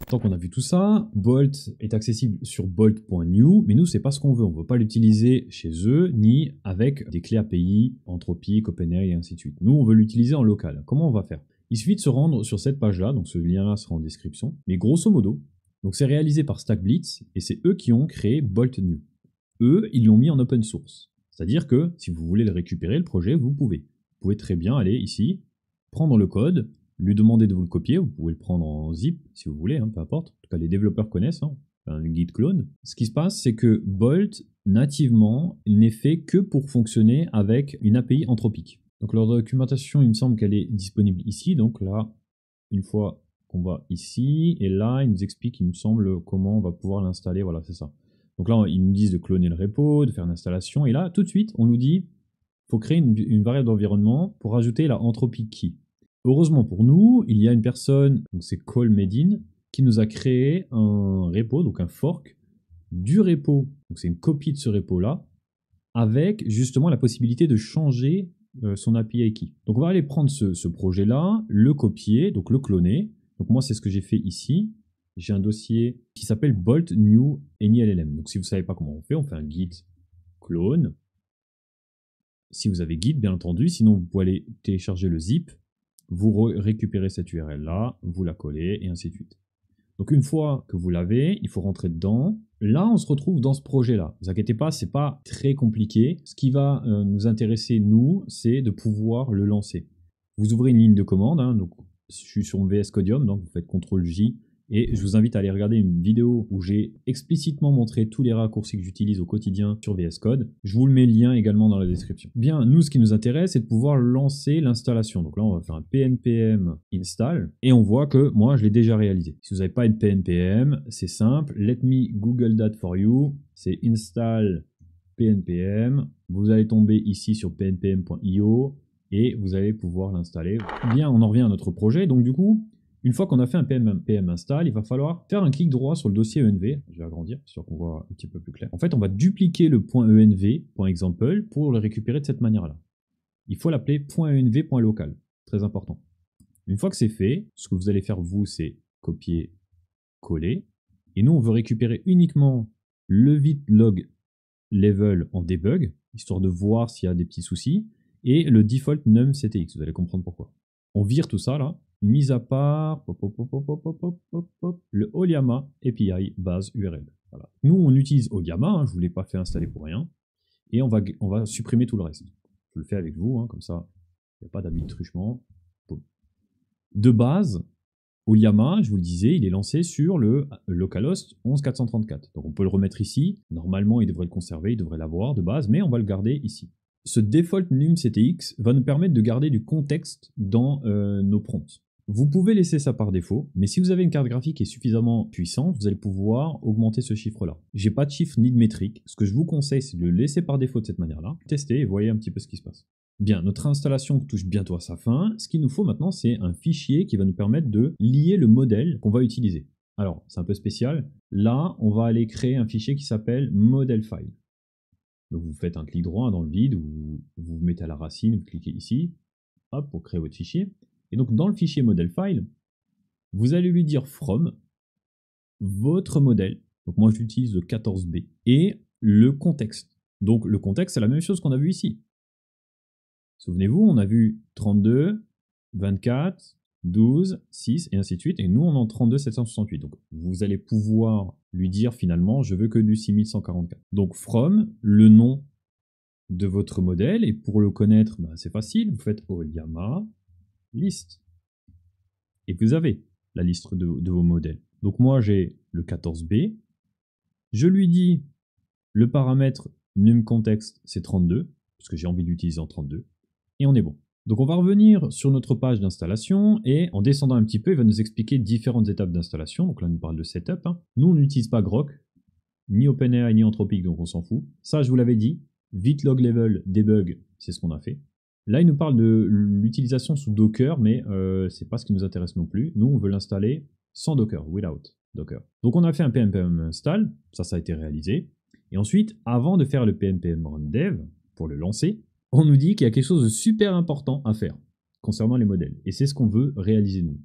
Tant qu'on a vu tout ça, Bolt est accessible sur bolt.new, mais nous, c'est pas ce qu'on veut. On veut pas l'utiliser chez eux, ni avec des clés API, Anthropic, OpenAI et ainsi de suite. Nous, on veut l'utiliser en local. Comment on va faire? Il suffit de se rendre sur cette page-là, donc ce lien-là sera en description. Mais grosso modo, donc c'est réalisé par StackBlitz, et c'est eux qui ont créé Bolt.new. Eux, ils l'ont mis en open source. C'est-à-dire que si vous voulez le récupérer, le projet, vous pouvez. Vous pouvez très bien aller ici, prendre le code, lui demander de vous le copier, vous pouvez le prendre en zip si vous voulez, peu importe. En tout cas, les développeurs connaissent, un git clone. Ce qui se passe, c'est que Bolt, nativement, n'est fait que pour fonctionner avec une API Anthropic. Donc leur documentation, il me semble qu'elle est disponible ici. Donc là, une fois qu'on va ici, et là, il nous explique, il me semble, comment on va pouvoir l'installer. Voilà, c'est ça. Donc là, ils nous disent de cloner le repo, de faire l'installation. Et là, tout de suite, on nous dit qu'il faut créer une variable d'environnement pour ajouter la Anthropic key. Heureusement pour nous, il y a une personne, donc c'est CallMedin, qui nous a créé un repo, donc un fork du repo. Donc c'est une copie de ce repo-là, avec justement la possibilité de changer son API key. Donc on va aller prendre ce projet-là, le copier, donc le cloner. Donc moi, c'est ce que j'ai fait ici. J'ai un dossier qui s'appelle Bolt New AnyLLM. Donc si vous ne savez pas comment on fait un git clone. Si vous avez git, bien entendu, sinon vous pouvez aller télécharger le zip, vous récupérez cette URL-là, vous la collez, et ainsi de suite. Donc une fois que vous l'avez, il faut rentrer dedans. Là, on se retrouve dans ce projet-là. Ne vous inquiétez pas, c'est pas très compliqué. Ce qui va nous intéresser, nous, c'est de pouvoir le lancer. Vous ouvrez une ligne de commande, donc je suis sur VS Codium, donc vous faites CTRL-J, et je vous invite à aller regarder une vidéo où j'ai explicitement montré tous les raccourcis que j'utilise au quotidien sur VS Code. Je vous le mets le lien également dans la description. Bien, nous, ce qui nous intéresse, c'est de pouvoir lancer l'installation. Donc là, on va faire un pnpm install, et on voit que moi, je l'ai déjà réalisé. Si vous n'avez pas une pnpm, c'est simple. Let me Google that for you. C'est install pnpm. Vous allez tomber ici sur pnpm.io, et vous allez pouvoir l'installer. Bien, on en revient à notre projet. Donc du coup, une fois qu'on a fait un pm install, il va falloir faire un clic droit sur le dossier env. Je vais agrandir, sûr qu'on voit un petit peu plus clair. En fait, on va dupliquer le .env.example pour le récupérer de cette manière-là. Il faut l'appeler .env.local. Très important. Une fois que c'est fait, ce que vous allez faire, vous, c'est copier, coller. Et nous, on veut récupérer uniquement le vitlog level en debug, histoire de voir s'il y a des petits soucis, et le default num.ctx. Vous allez comprendre pourquoi. On vire tout ça, là. Mis à part le Oliama API base URL. Voilà. Nous, on utilise Oliama, je ne vous l'ai pas fait installer pour rien, et on va supprimer tout le reste. Je le fais avec vous, comme ça, il n'y a pas d'habit de truchement. De base, Oliama, je vous le disais, il est lancé sur le localhost 11434. Donc on peut le remettre ici. Normalement, il devrait le conserver, il devrait l'avoir de base, mais on va le garder ici. Ce default num.ctx va nous permettre de garder du contexte dans nos prompts. Vous pouvez laisser ça par défaut, mais si vous avez une carte graphique qui est suffisamment puissante, vous allez pouvoir augmenter ce chiffre-là. J'ai pas de chiffre ni de métrique. Ce que je vous conseille, c'est de le laisser par défaut de cette manière-là. Testez et voyez un petit peu ce qui se passe. Bien, notre installation touche bientôt à sa fin. Ce qu'il nous faut maintenant, c'est un fichier qui va nous permettre de lier le modèle qu'on va utiliser. Alors, c'est un peu spécial. Là, on va aller créer un fichier qui s'appelle modelfile. Donc vous faites un clic droit dans le vide, vous vous mettez à la racine, vous cliquez ici, hop, pour créer votre fichier. Et donc dans le fichier modelfile, vous allez lui dire from votre modèle. Donc moi j'utilise le 14b et le contexte. Donc le contexte, c'est la même chose qu'on a vu ici. Souvenez-vous, on a vu 32, 24, 12, 6 et ainsi de suite. Et nous, on est en 32 768. Donc vous allez pouvoir lui dire finalement, je veux que du 6144. Donc from, le nom de votre modèle. Et pour le connaître, c'est facile. Vous faites Oliama list. Et vous avez la liste de vos modèles. Donc moi, j'ai le 14b. Je lui dis le paramètre numContext, c'est 32, parce que j'ai envie d'utiliser en 32. Et on est bon. Donc on va revenir sur notre page d'installation et en descendant un petit peu, il va nous expliquer différentes étapes d'installation. Donc là, on nous parle de setup. Nous, on n'utilise pas Grok, ni OpenAI, ni Anthropic, donc on s'en fout. Ça, je vous l'avais dit. Vitlog level debug, c'est ce qu'on a fait. Là, il nous parle de l'utilisation sous Docker, mais c'est pas ce qui nous intéresse non plus. Nous, on veut l'installer sans Docker, without Docker. Donc on a fait un pnpm install, ça a été réalisé. Et ensuite, avant de faire le pnpm run dev, pour le lancer, on nous dit qu'il y a quelque chose de super important à faire concernant les modèles. Et c'est ce qu'on veut réaliser nous.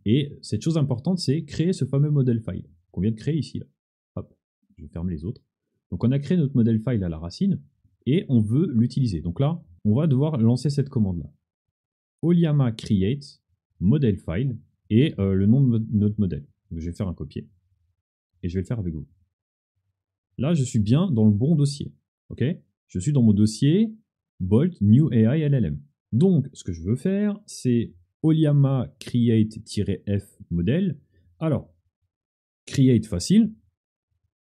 Et cette chose importante, c'est créer ce fameux model file qu'on vient de créer ici. Là. Hop, je ferme les autres. Donc on a créé notre model file à la racine et on veut l'utiliser. Donc là, on va devoir lancer cette commande-là. Oliama create model file et le nom de notre modèle. Donc je vais faire un copier et je vais le faire avec vous. Là, je suis bien dans le bon dossier. Ok, je suis dans mon dossier Bolt New AI LLM. Donc, ce que je veux faire, c'est Oliama create-f modèle. Alors, create facile.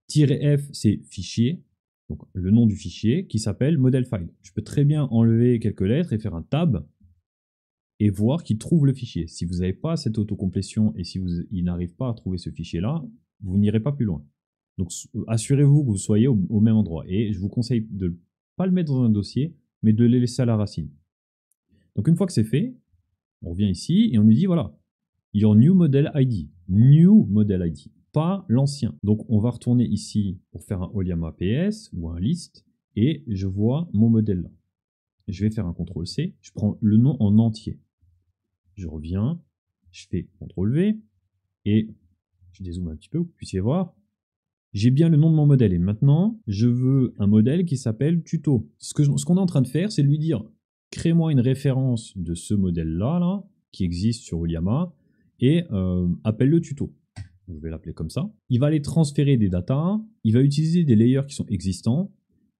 -f, c'est fichier. Donc, le nom du fichier qui s'appelle model file. Je peux très bien enlever quelques lettres et faire un tab et voir qu'il trouve le fichier. Si vous n'avez pas cette autocomplétion et si il n'arrive pas à trouver ce fichier-là, vous n'irez pas plus loin. Donc, assurez-vous que vous soyez au même endroit. Et je vous conseille de ne pas le mettre dans un dossier, mais de le laisser à la racine. Donc, une fois que c'est fait, on revient ici et on nous dit, voilà, your new model ID. New model ID, pas l'ancien. Donc, on va retourner ici pour faire un Oliama PS ou un list et je vois mon modèle là. Je vais faire un CTRL-C, je prends le nom en entier. Je reviens, je fais CTRL-V et je dézoome un petit peu pour que vous puissiez voir. J'ai bien le nom de mon modèle et maintenant, je veux un modèle qui s'appelle tuto. Ce qu'on est en train de faire, c'est de lui dire crée-moi une référence de ce modèle-là là, qui existe sur Oliama et appelle-le tuto. Je vais l'appeler comme ça. Il va aller transférer des datas, il va utiliser des layers qui sont existants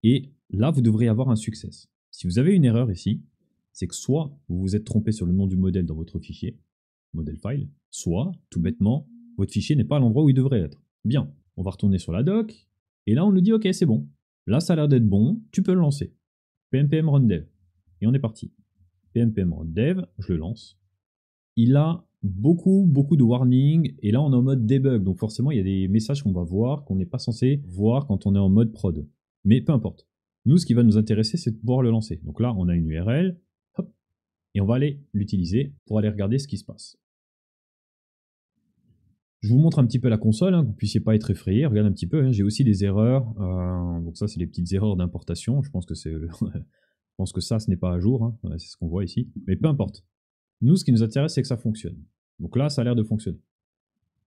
et là, vous devrez avoir un success. Si vous avez une erreur ici, c'est que soit vous vous êtes trompé sur le nom du modèle dans votre fichier, model file, soit, tout bêtement, votre fichier n'est pas à l'endroit où il devrait être. Bien. On va retourner sur la doc, et là on nous dit ok c'est bon, là ça a l'air d'être bon, tu peux le lancer. PNPM run dev, et on est parti. PNPM run dev, je le lance. Il a beaucoup de warnings, et là on est en mode debug, donc forcément il y a des messages qu'on va voir, qu'on n'est pas censé voir quand on est en mode prod. Mais peu importe. Nous ce qui va nous intéresser c'est de pouvoir le lancer. Donc là on a une URL, hop, et on va aller l'utiliser pour aller regarder ce qui se passe. Je vous montre un petit peu la console, hein, que vous ne puissiez pas être effrayé. Regarde un petit peu, hein, j'ai aussi des erreurs. Donc ça, c'est les petites erreurs d'importation. Je pense que ça, ce n'est pas à jour. Hein. C'est ce qu'on voit ici. Mais peu importe. Nous, ce qui nous intéresse, c'est que ça fonctionne. Donc là, ça a l'air de fonctionner.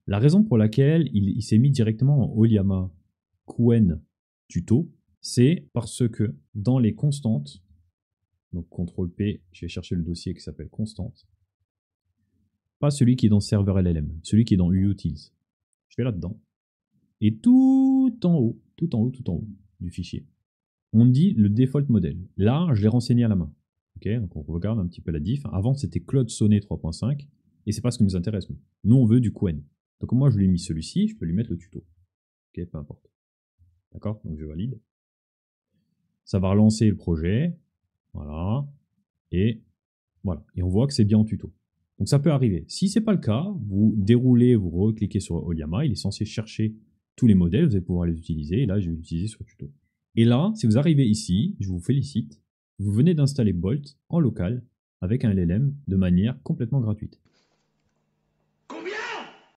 La raison pour laquelle il s'est mis directement en Oliama Qwen tuto, c'est parce que dans les constantes, donc CTRL-P, je vais chercher le dossier qui s'appelle constante, pas celui qui est dans serveur LLM, celui qui est dans utils. Je vais là-dedans. Et tout en haut du fichier, on dit le default model. Là, je l'ai renseigné à la main. Okay, donc on regarde un petit peu la diff. Avant, c'était Claude Sonnet 3.5, et c'est pas ce qui nous intéresse. Nous, on veut du Qwen. Donc moi, je lui ai mis celui-ci, je peux lui mettre le tuto. Ok, peu importe. D'accord, donc je valide. Ça va relancer le projet. Voilà. Et voilà. Et on voit que c'est bien en tuto. Donc ça peut arriver. Si ce n'est pas le cas, vous déroulez, vous recliquez sur Oliama, il est censé chercher tous les modèles, vous allez pouvoir les utiliser, et là je vais l'utiliser sur tuto. Et là, si vous arrivez ici, je vous félicite, vous venez d'installer Bolt en local avec un LLM de manière complètement gratuite.